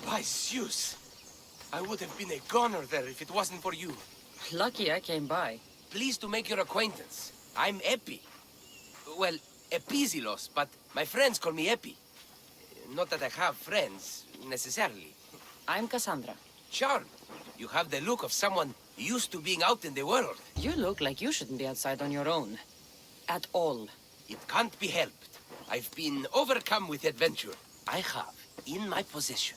By Zeus! I would have been a goner there if it wasn't for you. Lucky I came by. Pleased to make your acquaintance. I'm Epi. Well, Epizilos, but my friends call me Epi. Not that I have friends, necessarily. I'm Kassandra. Charmed. You have the look of someone used to being out in the world. You look like you shouldn't be outside on your own. At all. It can't be helped. I've been overcome with adventure. I have, in my possession,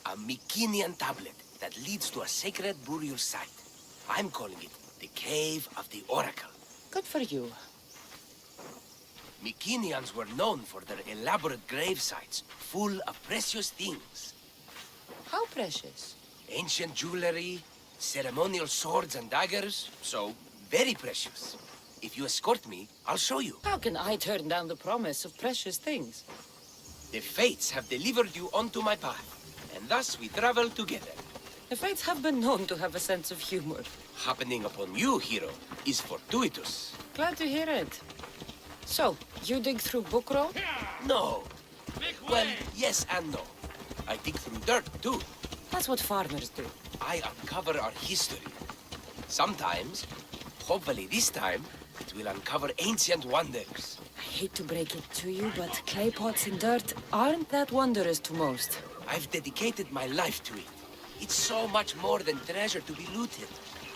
a Mycenaean tablet that leads to a sacred burial site. I'm calling it the Cave of the Oracle. Good for you. Mycenaeans were known for their elaborate grave sites, full of precious things. How precious? Ancient jewelry, ceremonial swords and daggers, so very precious. If you escort me, I'll show you. How can I turn down the promise of precious things? The fates have delivered you onto my path, and thus we travel together. The fates have been known to have a sense of humor. Happening upon you, hero, is fortuitous. Glad to hear it. So, you dig through book row? No. Well, yes and no. I dig through dirt, too. That's what farmers do. I uncover our history. Sometimes, hopefully this time, it will uncover ancient wonders. I hate to break it to you, but clay pots and dirt aren't that wondrous to most. I've dedicated my life to it. It's so much more than treasure to be looted.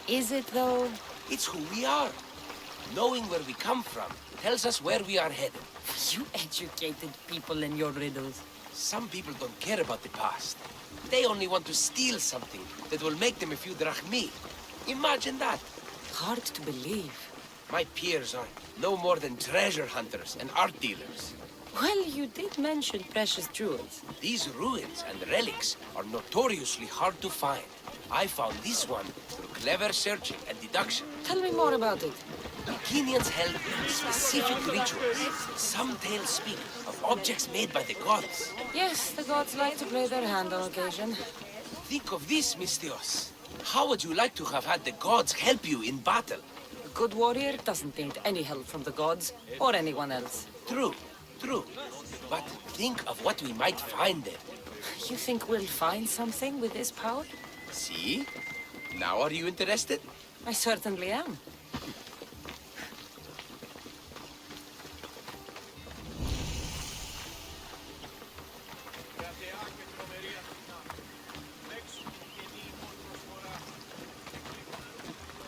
Is it, though? It's who we are. Knowing where we come from tells us where we are headed. You educated people and your riddles. Some people don't care about the past. They only want to steal something that will make them a few drachmi. Imagine that. Hard to believe. My peers are no more than treasure hunters and art dealers. Well, you did mention precious jewels. These ruins and relics are notoriously hard to find. I found this one through clever searching and deduction. Tell me more about it. Mycenaeans held specific rituals. Some tales speak of objects made by the gods. Yes, the gods like to play their hand on occasion. Think of this, Mystios. How would you like to have had the gods help you in battle? A good warrior doesn't need any help from the gods, or anyone else. True, true. But think of what we might find there. You think we'll find something with this power? See? Now are you interested? I certainly am.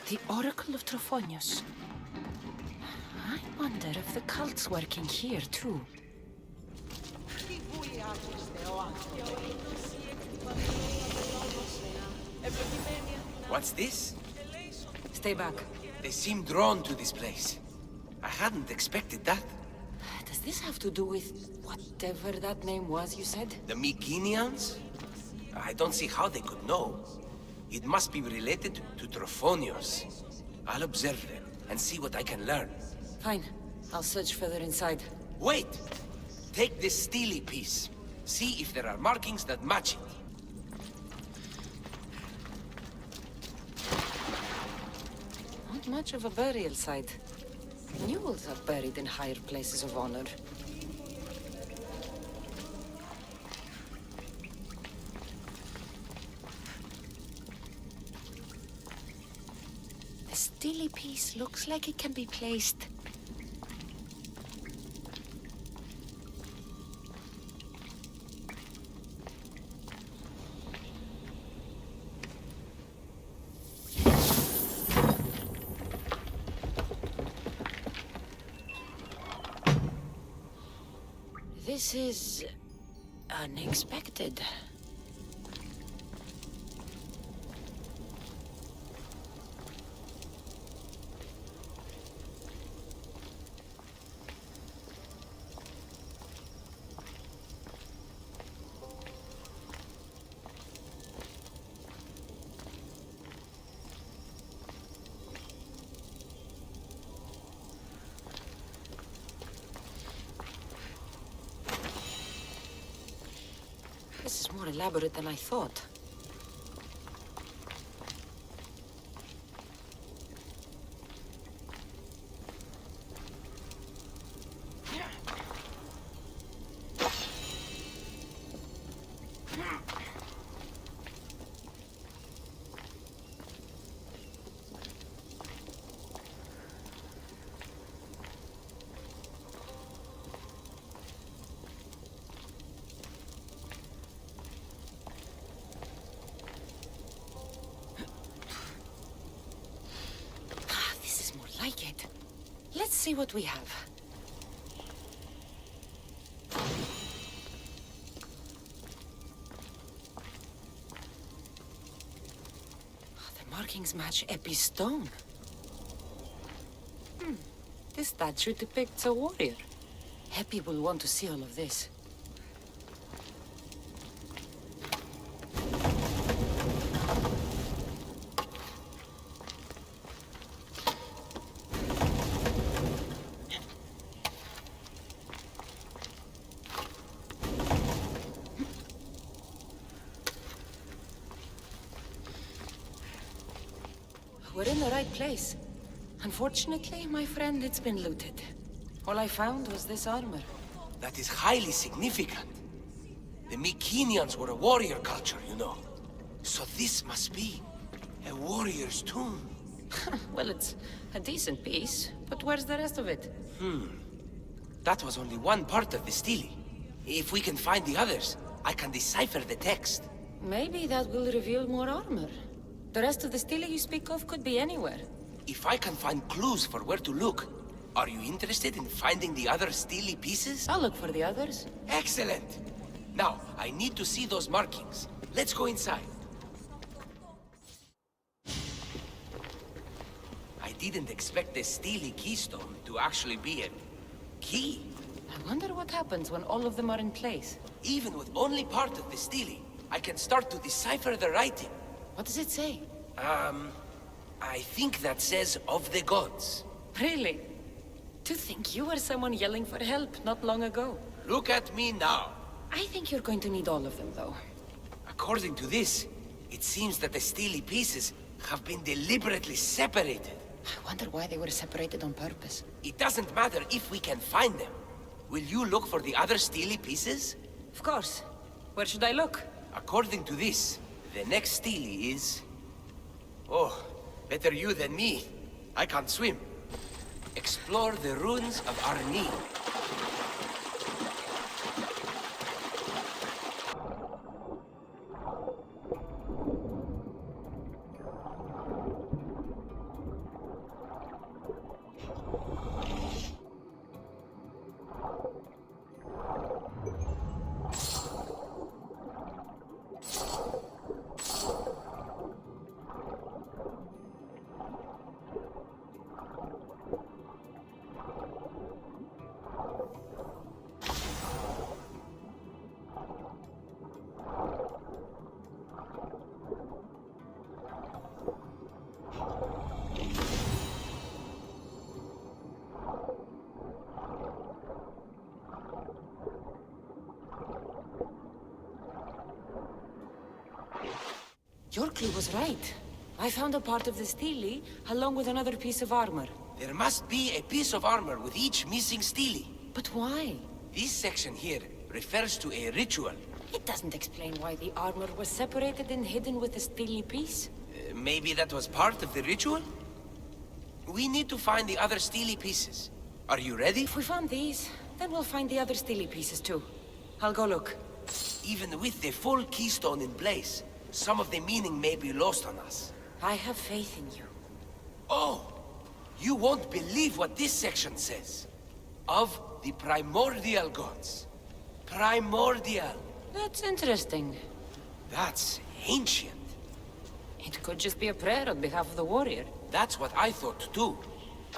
The Oracle of Trophonius. I wonder if the cult's working here, too. What's this? Stay back. They seem drawn to this place. I hadn't expected that. Does this have to do with whatever that name was you said? The Mycenaeans? I don't see how they could know. It must be related to Trophonius. I'll observe them and see what I can learn. Fine. I'll search further inside. Wait! Take this steely piece. See if there are markings that match it. Not much of a burial site. Mules are buried in higher places of honor. The steely piece looks like it can be placed. This is unexpected. This is more elaborate than I thought. like it. Let's see what we have. The markings match Epi's stone. This statue depicts a warrior. Epi will want to see all of this. We're in the right place. Unfortunately, my friend, it's been looted. All I found was this armor. That is highly significant. The Mycenaeans were a warrior culture, you know. So this must be a warrior's tomb. Well, it's a decent piece, but where's the rest of it? That was only one part of the stele. If we can find the others, I can decipher the text. Maybe that will reveal more armor. The rest of the stele you speak of could be anywhere. If I can find clues for where to look, are you interested in finding the other stele pieces? I'll look for the others. Excellent! Now, I need to see those markings. Let's go inside. I didn't expect the stele keystone to actually be a key. I wonder what happens when all of them are in place. Even with only part of the stele, I can start to decipher the writing. What does it say? I think that says of the gods. Really? To think you were someone yelling for help not long ago. Look at me now. I think you're going to need all of them, though. According to this, it seems that the stele pieces have been deliberately separated. I wonder why they were separated on purpose. It doesn't matter if we can find them. Will you look for the other stele pieces? Of course. Where should I look? According to this, the next stele is... Oh, better you than me. I can't swim. Explore the ruins of Arni. Your clue was right. I found a part of the stele, along with another piece of armor. There must be a piece of armor with each missing stele. But why? This section here refers to a ritual. It doesn't explain why the armor was separated and hidden with the stele piece. Maybe that was part of the ritual? We need to find the other stele pieces. Are you ready? If we found these, then we'll find the other stele pieces too. I'll go look. Even with the full keystone in place, some of the meaning may be lost on us. I have faith in you. Oh! You won't believe what this section says. Of the primordial gods. Primordial. That's interesting. That's ancient. It could just be a prayer on behalf of the warrior. That's what I thought too.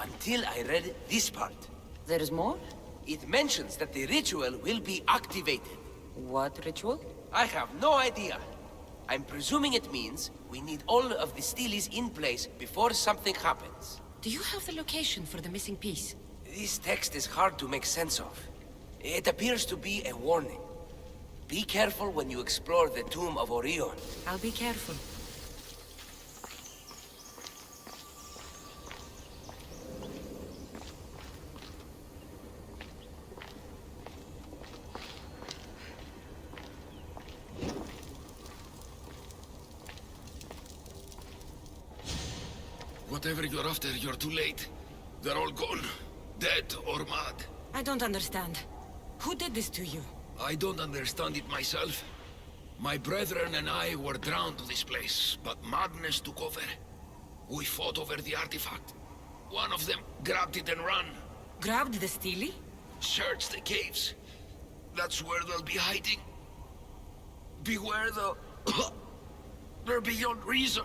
Until I read this part. There's more? It mentions that the ritual will be activated. What ritual? I have no idea. I'm presuming it means we need all of the steles in place before something happens. Do you have the location for the missing piece? This text is hard to make sense of. It appears to be a warning. Be careful when you explore the tomb of Orion. I'll be careful. Whatever you're after, you're too late. They're all gone. Dead or mad. I don't understand. Who did this to you? I don't understand it myself. My brethren and I were drawn to this place, but madness took over. We fought over the artifact. One of them grabbed it and ran. Grabbed the Steely? Search the caves. That's where they'll be hiding. Beware the... They're beyond reason.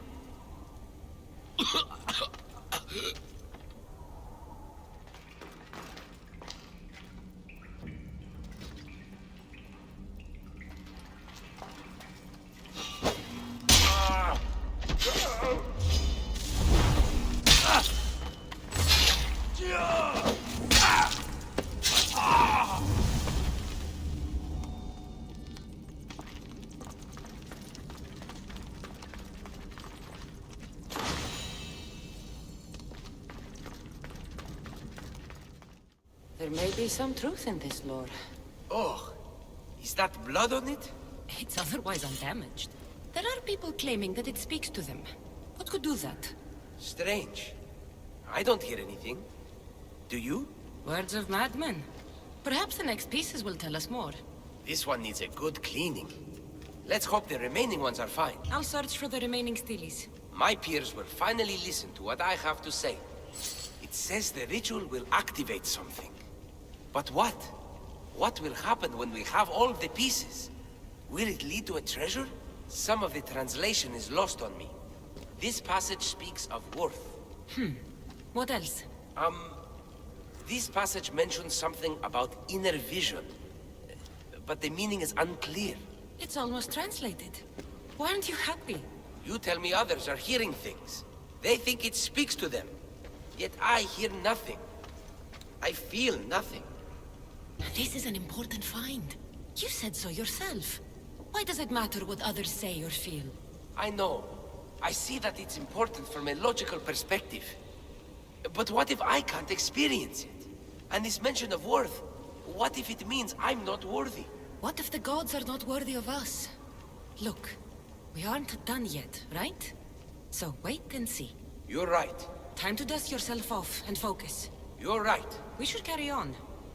There may be some truth in this lore. Oh, is that blood on it? It's otherwise undamaged. There are people claiming that it speaks to them. What could do that? Strange. I don't hear anything. Do you? Words of madmen. Perhaps the next pieces will tell us more. This one needs a good cleaning. Let's hope the remaining ones are fine. I'll search for the remaining Steelies. My peers will finally listen to what I have to say. It says the ritual will activate something. But what? What will happen when we have all the pieces? Will it lead to a treasure? Some of the translation is lost on me. This passage speaks of worth. What else? This passage mentions something about inner vision. But the meaning is unclear. It's almost translated. Why aren't you happy? You tell me others are hearing things. They think it speaks to them. Yet I hear nothing. I feel nothing. This is an important find. You said so yourself. Why does it matter what others say or feel? I know. I see that it's important from a logical perspective. But what if I can't experience it? And this mention of worth, what if it means I'm not worthy? What if the gods are not worthy of us? Look, we aren't done yet, right? So wait and see. You're right. Time to dust yourself off and focus. You're right. We should carry on.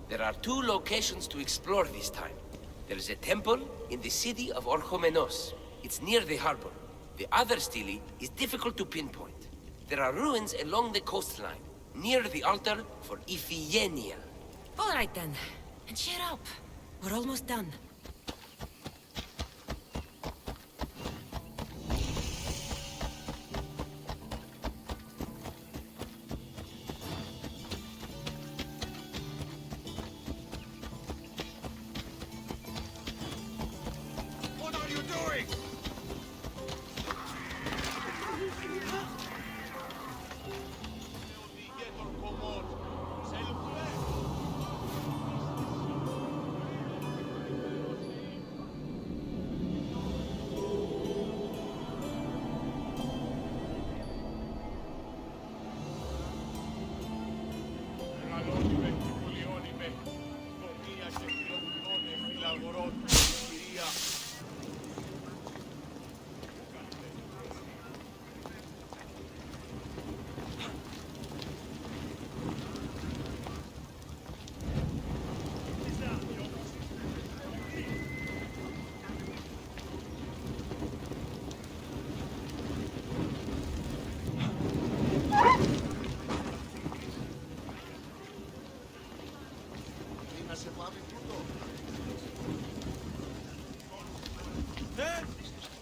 There are 2 locations to explore this time. There is a temple in the city of Orchomenos. It's near the harbor. The other stele is difficult to pinpoint. There are ruins along the coastline, near the altar for Iphigenia. All right then. And cheer up. We're almost done. What are you doing?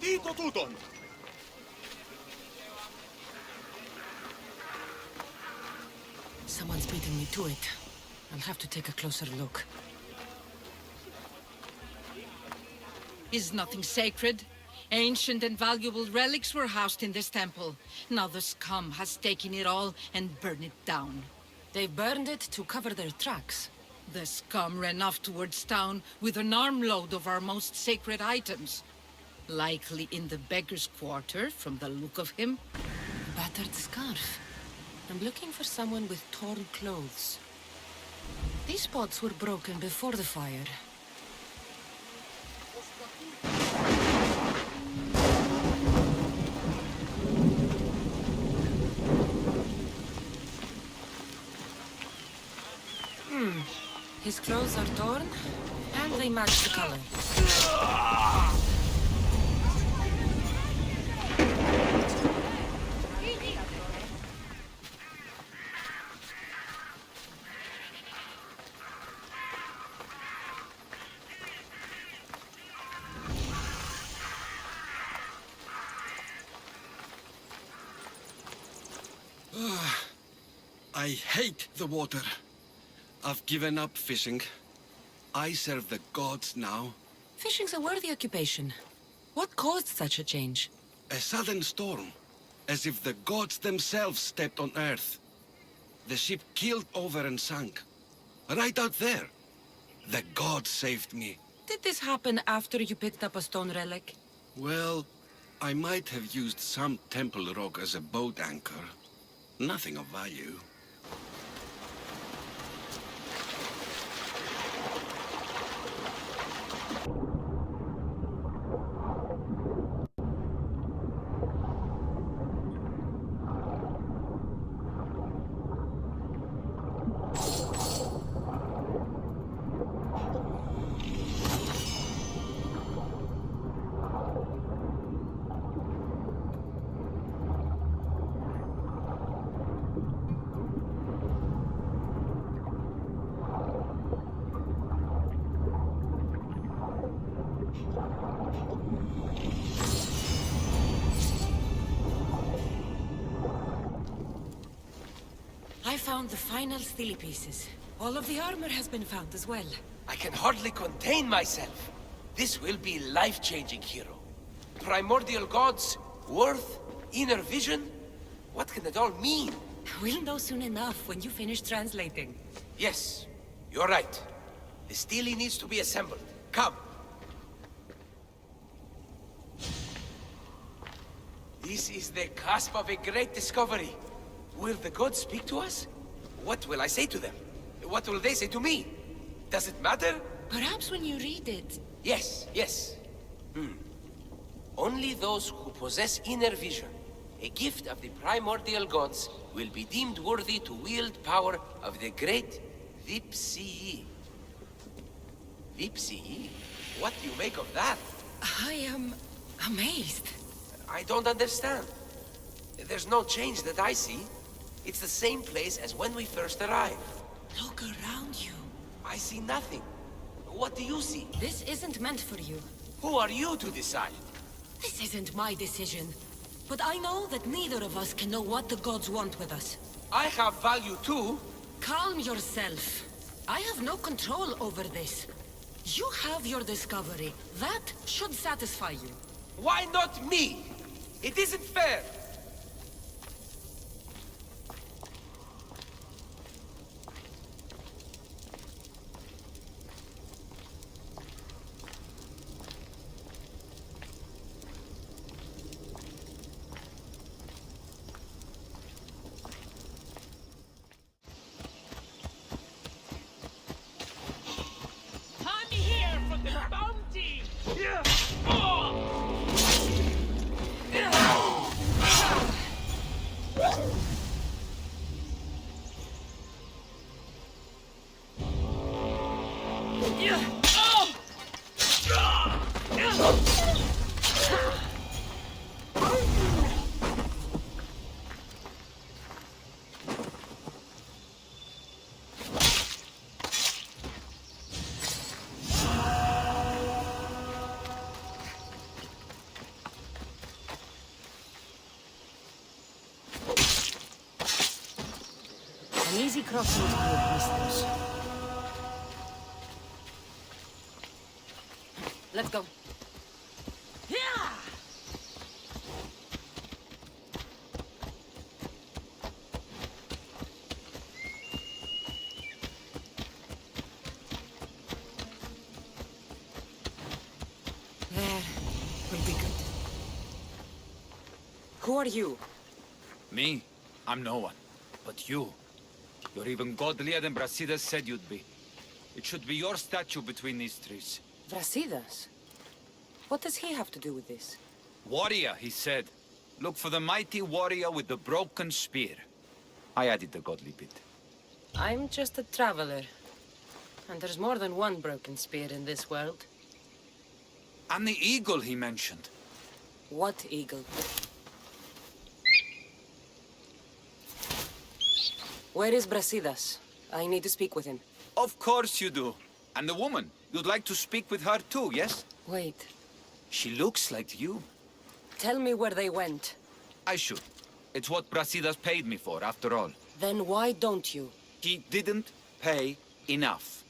Dito tuton! Someone's beating me to it. I'll have to take a closer look. Is nothing sacred? Ancient and valuable relics were housed in this temple. Now the scum has taken it all and burned it down. They burned it to cover their tracks. The scum ran off towards town with an armload of our most sacred items. Likely in the beggar's quarter, from the look of him. Battered scarf. I'm looking for someone with torn clothes. These pots were broken before the fire. His clothes are torn, and they match the color. I hate the water. I've given up fishing. I serve the gods now. Fishing's a worthy occupation. What caused such a change? A sudden storm, as if the gods themselves stepped on Earth. The ship keeled over and sank. Right out there. The gods saved me. Did this happen after you picked up a stone relic? Well, I might have used some temple rock as a boat anchor. Nothing of value. I found the final steely pieces. All of the armor has been found as well. I can hardly contain myself. This will be life-changing, hero. Primordial gods, worth, inner vision. What can it all mean? We'll know soon enough when you finish translating. Yes, you're right. The stele needs to be assembled. Come. This is the cusp of a great discovery. Will the gods speak to us? What will I say to them? What will they say to me? Does it matter? Perhaps when you read it. Yes, yes. Only those who possess inner vision, a gift of the primordial gods, will be deemed worthy to wield power of the great Vipsii. Vipsii? What do you make of that? I am amazed. I don't understand. There's no change that I see. It's the same place as when we first arrived. Look around you. I see nothing. What do you see? This isn't meant for you. Who are you to decide? This isn't my decision. But I know that neither of us can know what the gods want with us. I have value too. Calm yourself. I have no control over this. You have your discovery. That should satisfy you. Why not me? It isn't fair. I'm here for the bounty! An easy crossing to you, listeners. Let's go. There will be good. Who are you? Me? I'm no one. But you. You're even godlier than Brasidas said you'd be. It should be your statue between these trees. Brasidas? What does he have to do with this? Warrior, he said. Look for the mighty warrior with the broken spear. I added the godly bit. I'm just a traveler. And there's more than one broken spear in this world. And the eagle he mentioned. What eagle? Where is Brasidas? I need to speak with him. Of course you do. And the woman. You'd like to speak with her too, yes? Wait. She looks like you. Tell me where they went. I should. It's what Brasidas paid me for, after all. Then why don't you? He didn't pay enough.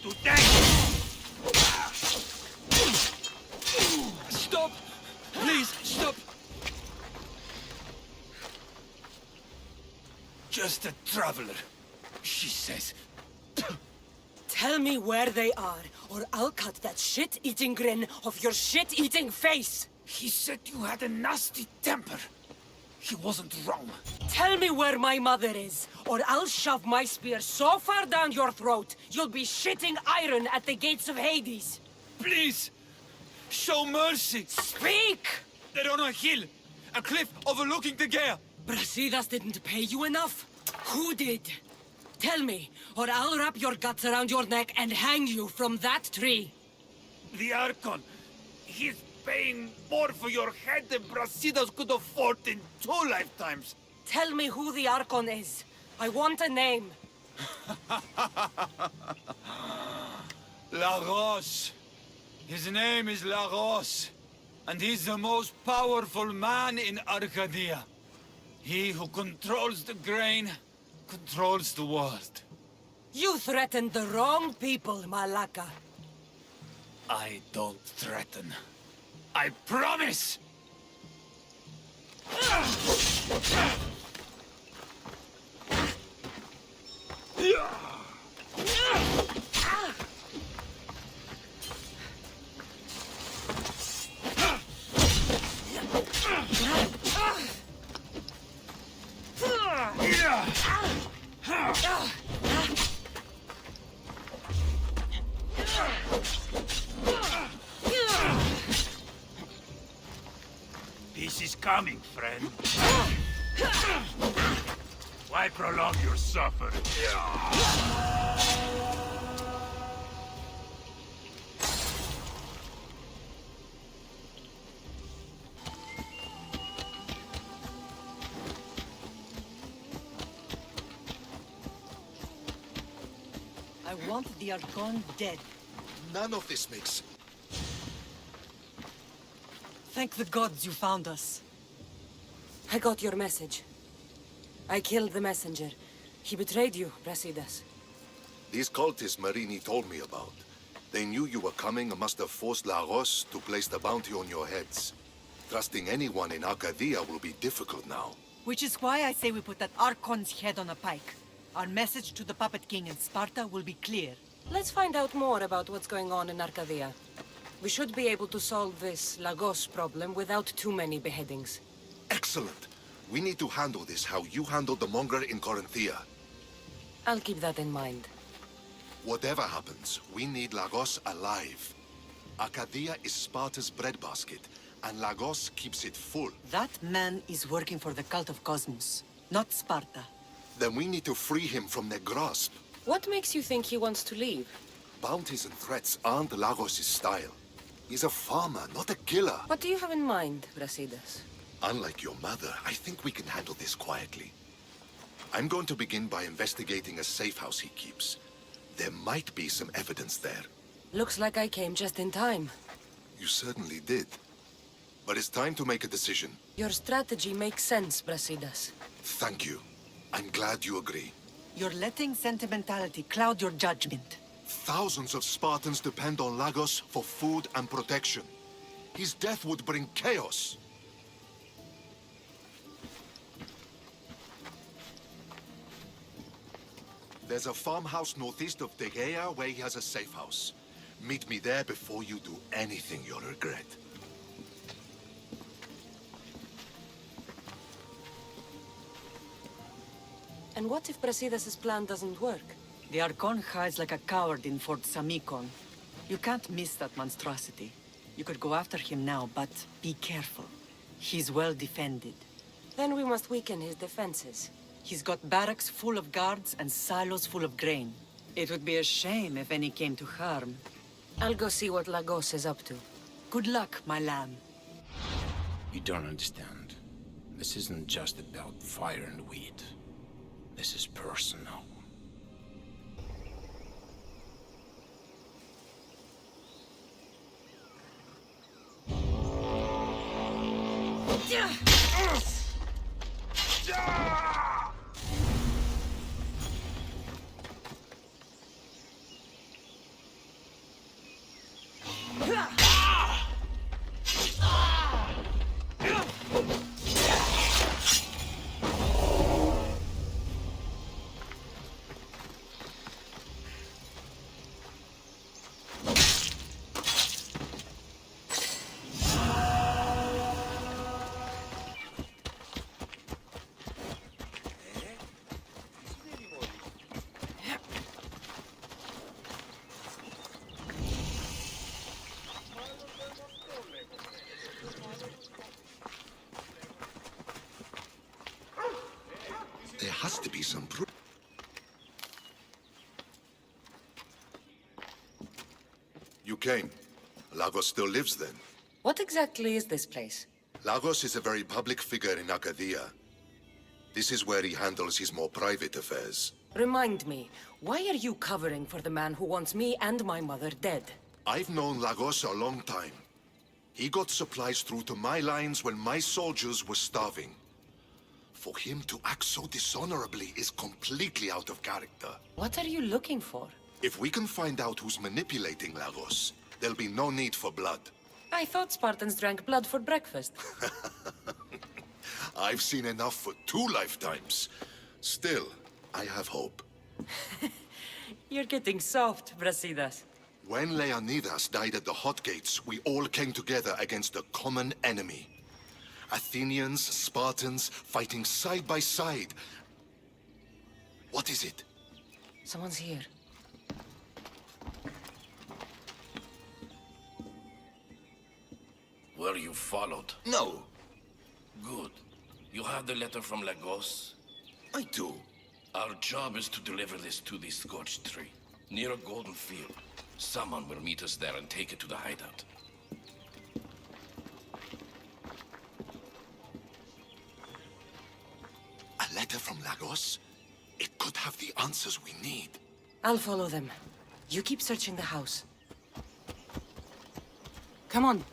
Today! Stop! Please, stop! Just a traveler, she says. Tell me where they are, or I'll cut that shit-eating grin off your shit-eating face! He said you had a nasty temper. He wasn't wrong. Tell me where my mother is, or I'll shove my spear so far down your throat, you'll be shitting iron at the gates of Hades! Please! Show mercy! Speak! They're on a hill! A cliff overlooking the Gaea! Brasidas didn't pay you enough? Who did? Tell me, or I'll wrap your guts around your neck and hang you from that tree! The Archont. He's paying more for your head than Brasidas could afford in 2 lifetimes. Tell me who the Archon is. I want a name. Lagos. His name is Lagos. And he's the most powerful man in Arkadia. He who controls the grain, controls the world. You threatened the wrong people, Malaka. I don't threaten. I promise! Peace is coming, friend. Why prolong your suffering? I want the Archon dead. None of this makes... Thank the gods you found us. I got your message. I killed the messenger. He betrayed you, Brasidas. These cultists Myrrine told me about. They knew you were coming and must have forced Lagos to place the bounty on your heads. Trusting anyone in Arkadia will be difficult now. Which is why I say we put that Archon's head on a pike. Our message to the Puppet King in Sparta will be clear. Let's find out more about what's going on in Arkadia. We should be able to solve this Lagos problem without too many beheadings. Excellent. We need to handle this how you handled the monger in Corinthia. I'll keep that in mind. Whatever happens, we need Lagos alive. Arkadia is Sparta's breadbasket, and Lagos keeps it full. That man is working for the cult of Cosmos, not Sparta. Then we need to free him from their grasp. What makes you think he wants to leave? Bounties and threats aren't Lagos' style. He's a farmer, not a killer. What do you have in mind, Brasidas? Unlike your mother, I think we can handle this quietly. I'm going to begin by investigating a safe house he keeps. There might be some evidence there. Looks like I came just in time. You certainly did. But it's time to make a decision. Your strategy makes sense, Brasidas. Thank you. I'm glad you agree. You're letting sentimentality cloud your judgment. Thousands of Spartans depend on Lagos for food and protection. His death would bring chaos. There's a farmhouse northeast of Tegea where he has a safe house. Meet me there before you do anything you'll regret. And what if Brasidas' plan doesn't work? The Archon hides like a coward in Fort Samikon. You can't miss that monstrosity. You could go after him now, but be careful. He's well defended. Then we must weaken his defenses. He's got barracks full of guards and silos full of grain. It would be a shame if any came to harm. I'll go see what Lagos is up to. Good luck, my lamb. You don't understand. This isn't just about fire and weed. This is personal. has to be some proof. You came. Lagos still lives then? What exactly is this place? Lagos is a very public figure in Arkadia. This is where he handles his more private affairs. Remind me, why are you covering for the man who wants me and my mother dead? I've known Lagos a long time. He got supplies through to my lines when my soldiers were starving. For him to act so dishonorably is completely out of character. What are you looking for? If we can find out who's manipulating Lagos, there'll be no need for blood. I thought Spartans drank blood for breakfast. I've seen enough for 2 lifetimes. Still, I have hope. You're getting soft, Brasidas. When Leonidas died at the Hot Gates, we all came together against a common enemy. Athenians, Spartans, fighting side by side. What is it? Someone's here. Were you followed? No, Good. You have the letter from Lagos? I do. Our job is to deliver this to the scorched tree, near a golden field. Someone will meet us there and take it to the hideout. A letter from Lagos? It could have the answers we need. I'll follow them. You keep searching the house. Come on.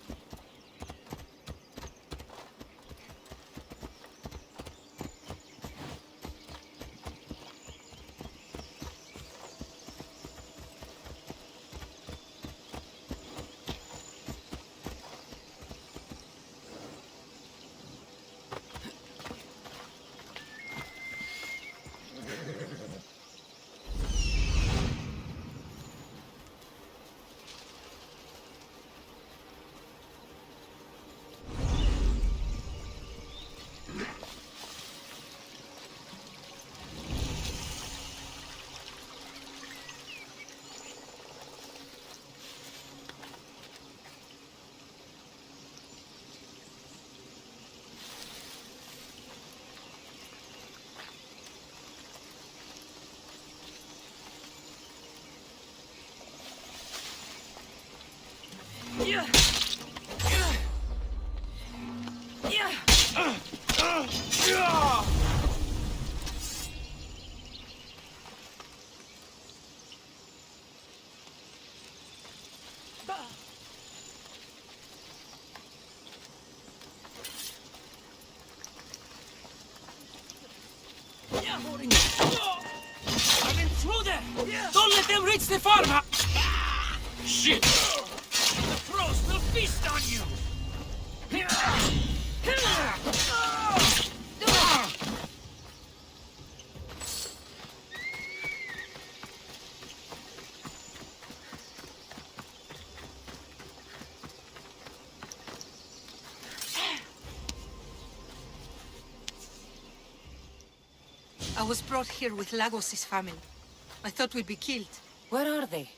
An intruder! Don't let them reach the farmhouse! Shit! The crows will feast on you! I was brought here with Lagos's family. I thought we'd be killed. Where are they?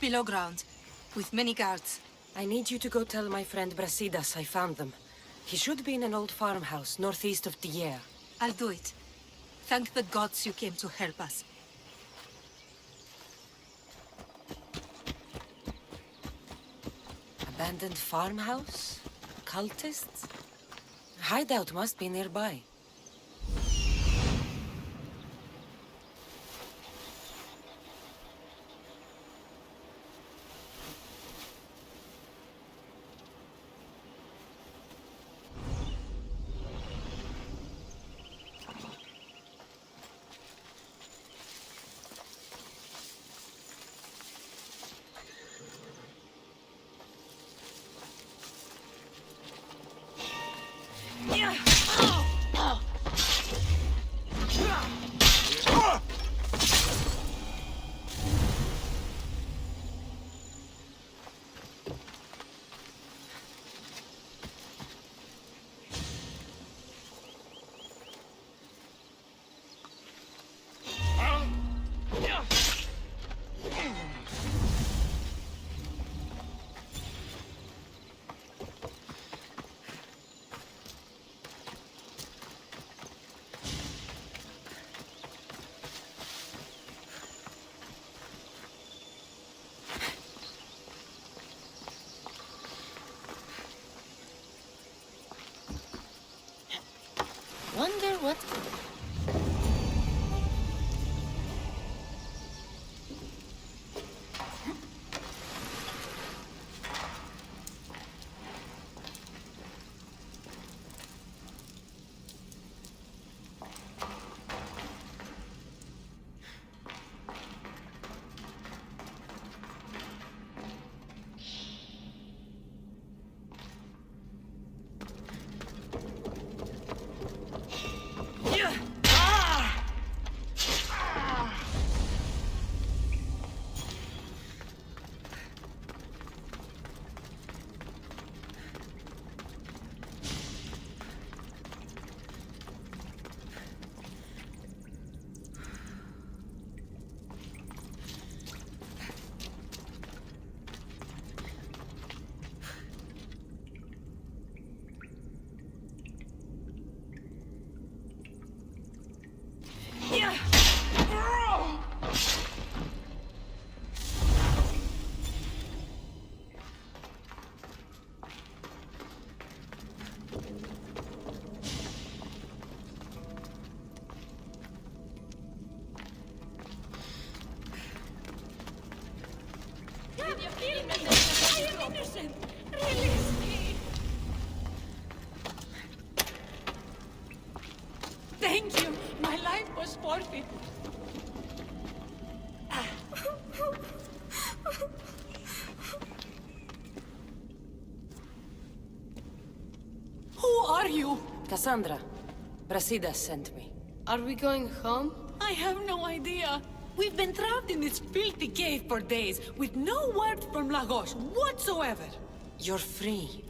Below ground, with many guards. I need you to go tell my friend Brasidas I found them. He should be in an old farmhouse northeast of Tier. I'll do it. Thank the gods you came to help us. Abandoned farmhouse? Cultists? Hideout must be nearby. forfeit. Who are you? Kassandra. Brasidas sent me. Are we going home? I have no idea. We've been trapped in this filthy cave for days, with no word from Lagos whatsoever. You're free,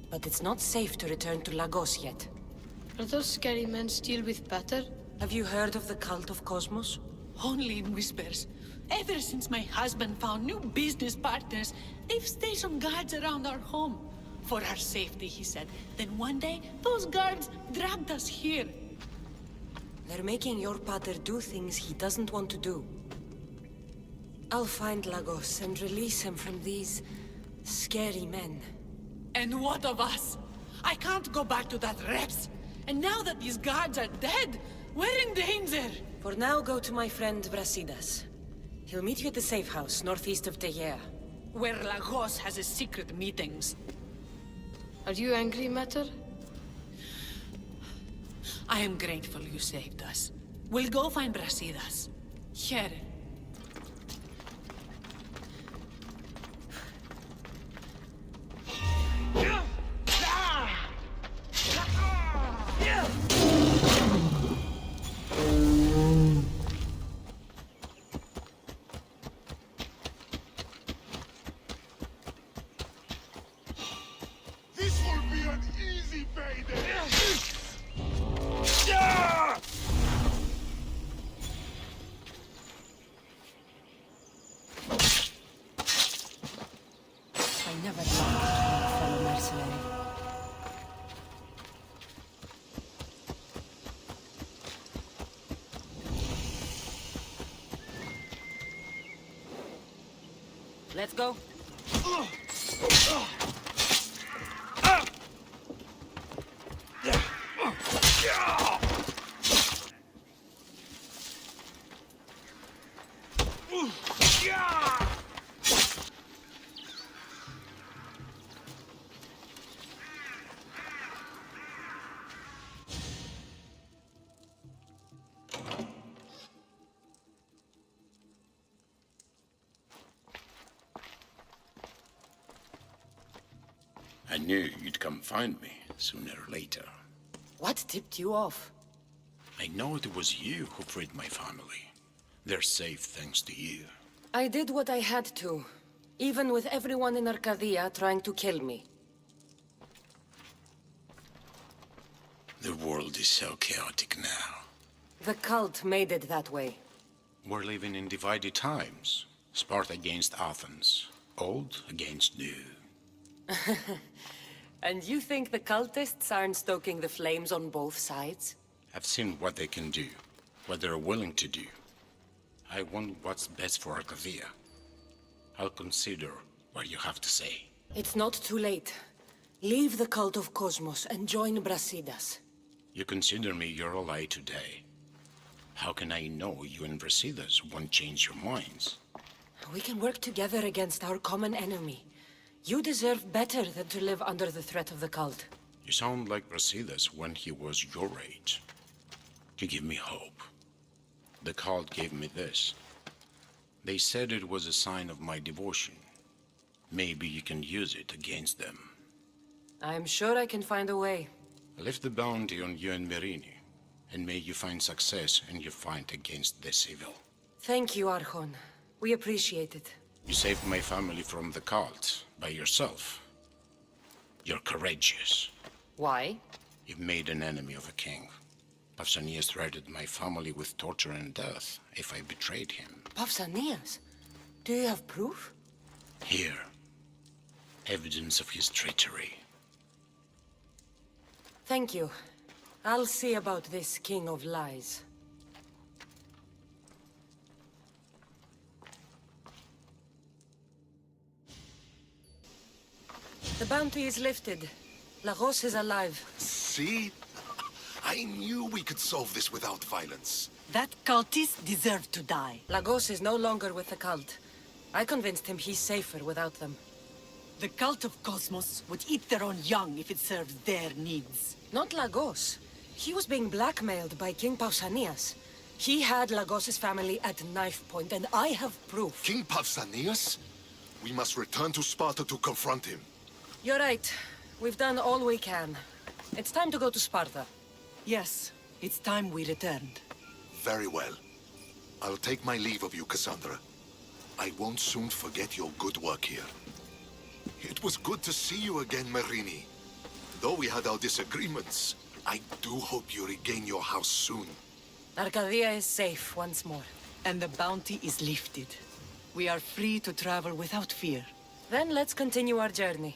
but it's not safe to return to Lagos yet. Are those scary men still with Pater? Have you heard of the cult of Cosmos? Only in whispers. Ever since my husband found new business partners, they've stationed guards around our home. For our safety, he said. Then one day, those guards dragged us here. They're making your pater do things he doesn't want to do. I'll find Lagos and release him from these scary men. And what of us? I can't go back to that Reps. And now that these guards are dead, we're in danger. For now, go to my friend Brasidas. He'll meet you at the safe house northeast of Tegea. Where Lagos has his secret meetings. Are you angry, Mater? I am grateful you saved us. We'll go find Brasidas. Here. This will be an easy payday! I never liked my fellow mercenary. Let's go. I knew you'd come find me, sooner or later. What tipped you off? I know it was you who freed my family. They're safe thanks to you. I did what I had to, even with everyone in Arkadia trying to kill me. The world is so chaotic now. The cult made it that way. We're living in divided times. Sparta against Athens. Old against new. And you think the cultists aren't stoking the flames on both sides? I've seen what they can do, what they're willing to do. I want what's best for Arkadia. I'll consider what you have to say. It's not too late. Leave the cult of Cosmos and join Brasidas. You consider me your ally today. How can I know you and Brasidas won't change your minds? We can work together against our common enemy. You deserve better than to live under the threat of the cult. You sound like Brasidas when he was your age. You give me hope. The cult gave me this. They said it was a sign of my devotion. Maybe you can use it against them. I'm sure I can find a way. I left the bounty on you and Myrrine, and may you find success in your fight against this evil. Thank you, Archont. We appreciate it. You saved my family from the cult by yourself. You're courageous. Why? You've made an enemy of a king. Pausanias threatened my family with torture and death if I betrayed him. Pausanias? Do you have proof? Here. Evidence of his treachery. Thank you. I'll see about this king of lies. The bounty is lifted. Lagos is alive. See? I knew we could solve this without violence. That cultist deserved to die. Lagos is no longer with the cult. I convinced him he's safer without them. The cult of Cosmos would eat their own young if it served their needs. Not Lagos. He was being blackmailed by King Pausanias. He had Lagos's family at knife point, and I have proof. King Pausanias? We must return to Sparta to confront him. You're right. We've done all we can. It's time to go to Sparta. Yes, it's time we returned. Very well. I'll take my leave of you, Kassandra. I won't soon forget your good work here. It was good to see you again, Myrrine. Though we had our disagreements, I do hope you regain your house soon. Arkadia is safe once more. And the bounty is lifted. We are free to travel without fear. Then let's continue our journey.